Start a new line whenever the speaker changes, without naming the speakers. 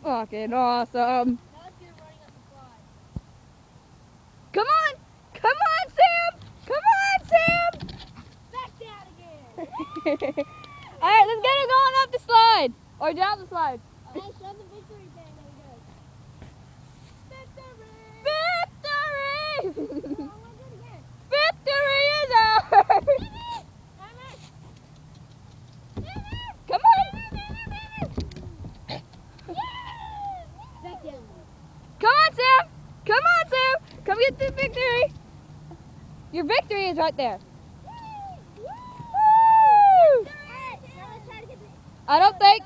Fucking awesome.
Now let's get running up the slide.
Come on! Come on, Sam! Come on, Sam!
Back down again.
Alright, let's get her going up the slide. Or down the slide.
Hey, show the victory band how it goes. Victory!
Victory!
Oh, I want to do it again.
Victory is ours! Come on!
Back down.
Come on, Sam! Come on, Sam! Come get the victory! Your victory is right there. Woo!
Alright, now let's try to get the...
I don't think